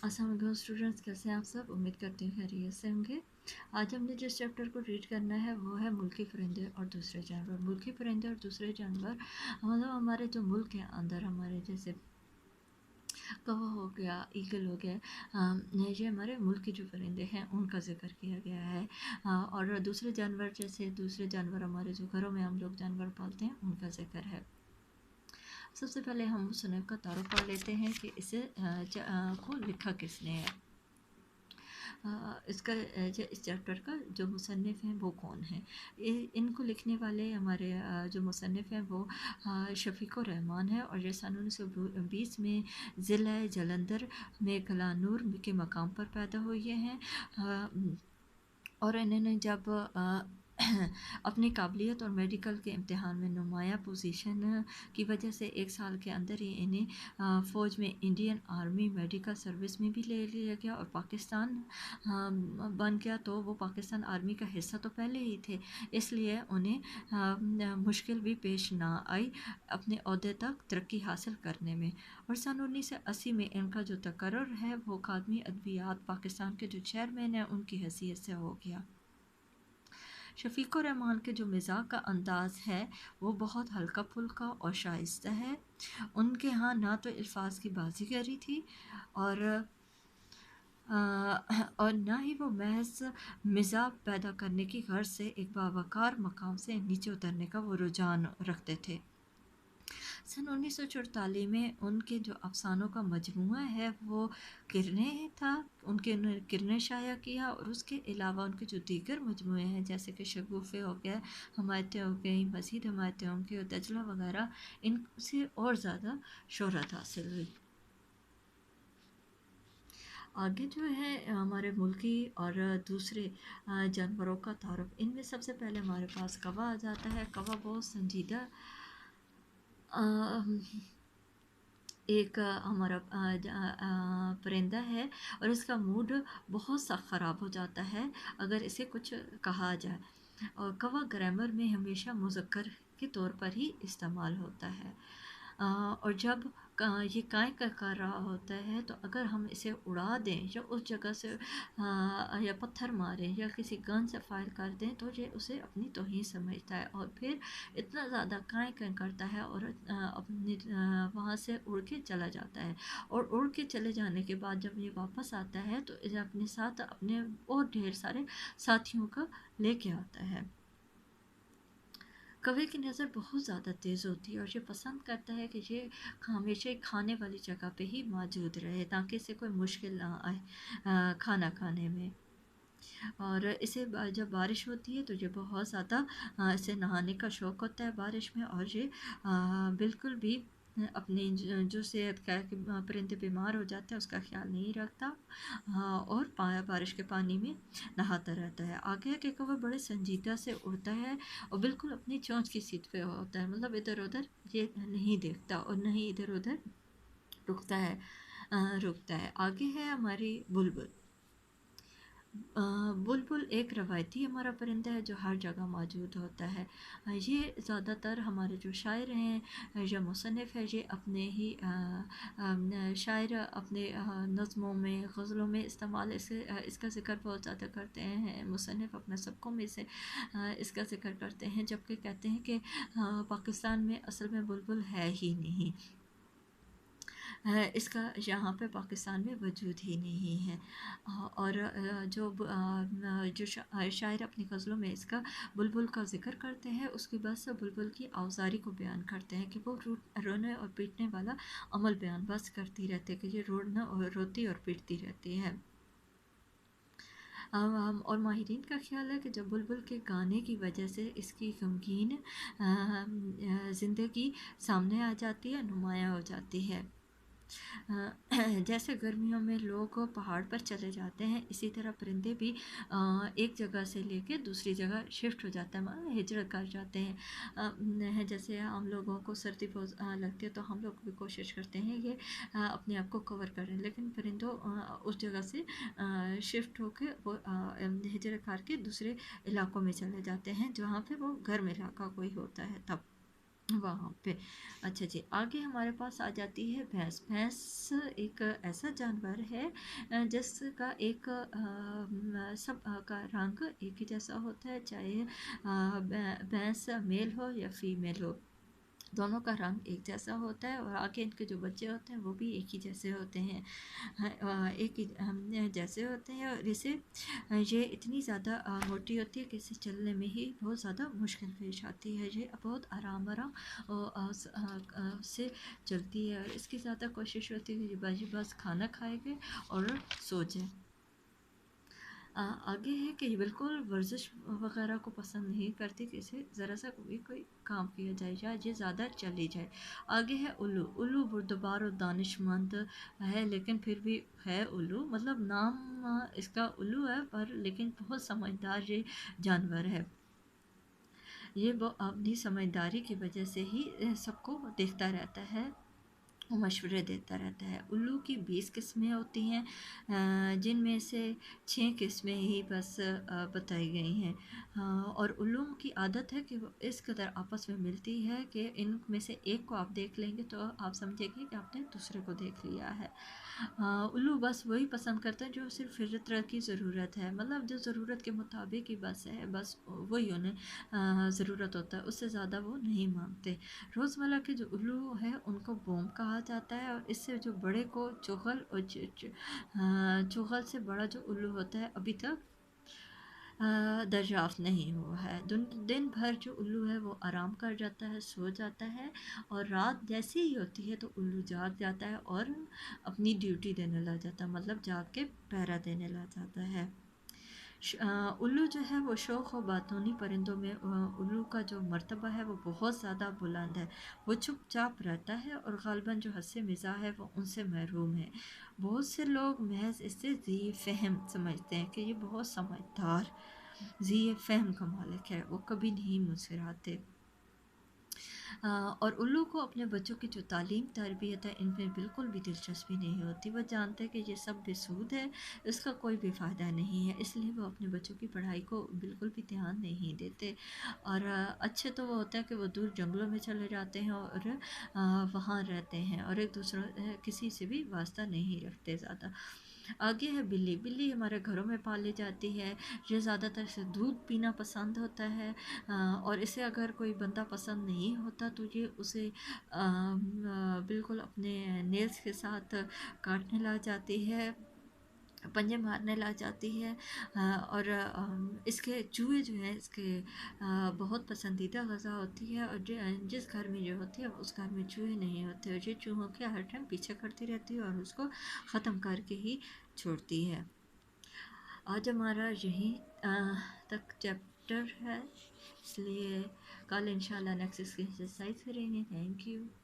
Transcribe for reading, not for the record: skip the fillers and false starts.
अस्सलाम वालेकुम स्टूडेंट्स, कैसे हैं आप सब? उम्मीद करती हूँ खैरियत से होंगे। आज हमने जिस चैप्टर को रीड करना है वो है मुल्की परिंदे और दूसरे जानवर। मुल्की परिंदे और दूसरे जानवर मतलब हमारे जो मुल्क के अंदर हमारे जैसे कौवा हो गया, ईगल हो गया, ये हमारे मुल्क के जो परिंदे हैं उनका जिक्र किया गया है। और दूसरे जानवर जैसे दूसरे जानवर हमारे जो घरों में हम लोग जानवर पालते हैं उनका जिक्र है। सबसे पहले हम मुसन्निफ़ का तारुफ पढ़ लेते हैं कि इसे को लिखा किसने है। इसका इस चैप्टर का जो मुसन्निफ़ हैं वो कौन है। इनको लिखने वाले हमारे जो मुसन्निफ़ हैं वो शफ़ीक़ुर रहमान है और ये सन 1920 में ज़िला जलंधर में कलानूर के मकाम पर पैदा हुए हैं। और इन्होंने जब अपनी काबिलियत और मेडिकल के इम्तिहान में नुमाया पोजीशन की वजह से 1 साल के अंदर ही इन्हें फ़ौज में इंडियन आर्मी मेडिकल सर्विस में भी ले लिया गया और पाकिस्तान बन गया। तो वो पाकिस्तान आर्मी का हिस्सा तो पहले ही थे, इसलिए उन्हें मुश्किल भी पेश ना आई अपने ओहदे तक तरक्की हासिल करने में। और सन 1980 में इनका जो तकर्रुर है वो अकादमी अदवियात पाकिस्तान के जो चेयरमैन हैं उनकी हैसियत से हो गया। शफ़ीक़ुर रहमान के जो मिज़ाज का अंदाज़ है वो बहुत हल्का फुल्का और शाइस्ता है। उनके यहाँ ना तो अल्फाज की बाजीगरी थी और ना ही वो महज मिज़ाज पैदा करने की गर्ज से एक बावकार मकाम से नीचे उतरने का वो रुझान रखते थे। सन 1944 में उनके जो अफ़सानों का मजमूआ है वो किरणें था, उन्होंने किरणें शाया किया और उसके अलावा उनके जो दीगर मजमूए हैं जैसे कि शगुफ़े हो गए, हमायतें हो गई, मज़ीद हमायतें होंगी और दजला वगैरह, इनसे और ज़्यादा शोहरत हासिल हुई। आगे जो है हमारे मुल्की और दूसरे जानवरों का तारुफ। इनमें सबसे पहले हमारे पास कौवा आ जाता है। कौवा बहुत संजीदा एक हमारा परिंदा है और इसका मूड बहुत सा ख़राब हो जाता है अगर इसे कुछ कहा जाए। और कौवा ग्रामर में हमेशा मुज़क्कर के तौर पर ही इस्तेमाल होता है। और जब ये काँय कर रहा होता है तो अगर हम इसे उड़ा दें या उस जगह से या पत्थर मारें या किसी गन से फायर कर दें तो ये उसे अपनी तौहीन समझता है और फिर इतना ज़्यादा काँय काँय करता है और अपनी वहाँ से उड़ के चला जाता है। और उड़ के चले जाने के बाद जब ये वापस आता है तो ये अपने साथ अपने और ढेर सारे साथियों का लेके आता है। कौवे की नज़र बहुत ज़्यादा तेज़ होती है और ये पसंद करता है कि ये हमेशा खाने वाली जगह पे ही मौजूद रहे ताकि इसे कोई मुश्किल ना आए खाना खाने में। और इसे जब बारिश होती है तो ये बहुत ज़्यादा इसे नहाने का शौक़ होता है बारिश में और ये बिल्कुल भी अपनी जो सेहत का कि परिंदे बीमार हो जाते हैं उसका ख्याल नहीं रखता। और बारिश के पानी में नहाता रहता है। आगे है कि कौवा बड़े संजीदा से उड़ता है और बिल्कुल अपनी चोंच की सीट पे होता है, मतलब इधर उधर ये नहीं देखता और न ही इधर उधर रुकता है। आगे है हमारी बुलबुल। बुलबुल एक रवायती हमारा परिंदा है जो हर जगह मौजूद होता है। ये ज़्यादातर हमारे जो शायर हैं या मुसन्निफ़ है ये अपने ही शायर अपने नज़्मों में ग़ज़लों में इस्तेमाल इसका ज़िक्र बहुत ज़्यादा करते हैं। मुसन्निफ़ अपने सबकों में से इसका ज़िक्र करते हैं जबकि कहते हैं कि पाकिस्तान में असल में बुलबुल है ही नहीं। इसका यहाँ पे पाकिस्तान में वजूद ही नहीं है। और जो शायर अपनी ग़ज़लों में इसका बुलबुल का ज़िक्र करते हैं उसके बाद से बुलबुल की आवाज़ारी को बयान करते हैं कि वो रोने और पीटने वाला अमल बयान बस करती रहती है कि ये रोती और पीटती रहती है। और माहिरीन का ख़्याल है कि जब बुलबुल के गाने की वजह से इसकी गमगीन ज़िंदगी सामने आ जाती है, नुमायाँ हो जाती है। जैसे गर्मियों में लोग पहाड़ पर चले जाते हैं इसी तरह परिंदे भी एक जगह से लेके दूसरी जगह शिफ्ट हो जाता है, मतलब हिजरत कर जाते हैं। जैसे हम लोगों को सर्दी बहुत लगती है तो हम लोग भी कोशिश करते हैं ये अपने आप को कवर करें, लेकिन परिंदों उस जगह से शिफ्ट होकर वो हिजरत करके दूसरे इलाकों में चले जाते हैं जहाँ पे वो गर्म इलाका कोई होता है तब। वहाँ पे। अच्छा जी, आगे हमारे पास आ जाती है भैंस। भैंस एक ऐसा जानवर है जिसका एक सब का रंग एक ही जैसा होता है, चाहे भैंस मेल हो या फीमेल हो, दोनों का रंग एक जैसा होता है और आगे इनके जो बच्चे होते हैं वो भी एक ही जैसे होते हैं। एक ही जैसे होते हैं, और इसे ये इतनी ज़्यादा मोटी होती है कि इसे चलने में ही बहुत ज़्यादा मुश्किल पेश आती है। ये बहुत आराम आराम से चलती है, और इसकी ज़्यादा कोशिश होती है कि ये बस खाना खाएगा और सो जाए। आगे है कि ये बिल्कुल वर्जिश वगैरह को पसंद नहीं करती कि इसे ज़रा सा भी कोई काम किया जाए या ये ज़्यादा चली जाए। आगे है उल्लू। उल्लू बुर्दबार और दानिशमंद है, लेकिन फिर भी है उल्लू, मतलब नाम इसका उल्लू है, पर लेकिन बहुत समझदार ये जानवर है। ये वो अपनी समझदारी की वजह से ही सबको देखता रहता है, वो मशवरे देता रहता है। उल्लू की 20 किस्में होती हैं, जिनमें से 6 किस्में ही बस बताई गई हैं। और उल्लू की आदत है कि वो इस कदर आपस में मिलती है कि इनमें से एक को आप देख लेंगे तो आप समझेंगे कि आपने दूसरे को देख लिया है। उल्लू बस वही पसंद करता है जो सिर्फ फितरत की ज़रूरत है, मतलब जो ज़रूरत के मुताबिक ही बस है, बस वही उन्हें ज़रूरत होता है, उससे ज़्यादा वो नहीं मांगते। रोज़मर्रा के जो उल्लू है उनको बोम कहा जाता है, और इससे जो बड़े को चुगल, और चुगल से बड़ा जो उल्लू होता है अभी तक दरियाफ्त नहीं हुआ है। दिन भर जो उल्लू है वो आराम कर जाता है, सो जाता है, और रात जैसी ही होती है तो उल्लू जाग जाता है और अपनी ड्यूटी देने लग जाता है, मतलब जाग के पहरा देने लग जाता है। उल्लू जो है वो शौक और बातूनी परिंदों में उल्लू का जो मर्तबा है वो बहुत ज़्यादा बुलंद है। वो चुपचाप रहता है और ग़ालिबन जो हँसे मिज़ाह है वो उनसे महरूम है। बहुत से लोग महज इससे ज़ी फ़हम समझते हैं कि ये बहुत समझदार ज़ी फ़हम का मालिक है, वो कभी नहीं मुस्कुराते। और उल्लू को अपने बच्चों की जो तालीम तरबियत है इनमें बिल्कुल भी दिलचस्पी नहीं होती। वो जानते हैं कि ये सब बेसूद है, इसका कोई भी फ़ायदा नहीं है, इसलिए वो अपने बच्चों की पढ़ाई को बिल्कुल भी ध्यान नहीं देते। और अच्छे तो वो होता है कि वो दूर जंगलों में चले जाते हैं और वहाँ रहते हैं, और एक दूसरे किसी से भी वास्ता नहीं रखते ज़्यादा। आगे है बिल्ली। बिल्ली हमारे घरों में पाली जाती है। ये ज़्यादातर से दूध पीना पसंद होता है, और इसे अगर कोई बंदा पसंद नहीं होता तो ये उसे बिल्कुल अपने नेल्स के साथ काटने लग जाती है, पंजे मारने लग जाती है। और इसके चूहे जो हैं इसके बहुत पसंदीदा ग़िज़ा होती है, और जिस घर में ये होती है उस घर में चूहे नहीं होते, और ये चूहों के हर टाइम पीछे करती रहती है और उसको ख़त्म करके ही छोड़ती है। आज हमारा यहीं तक चैप्टर है, इसलिए कल इंशाल्लाह नेक्स्ट इसकी एक्सरसाइज करेंगे। Thank you.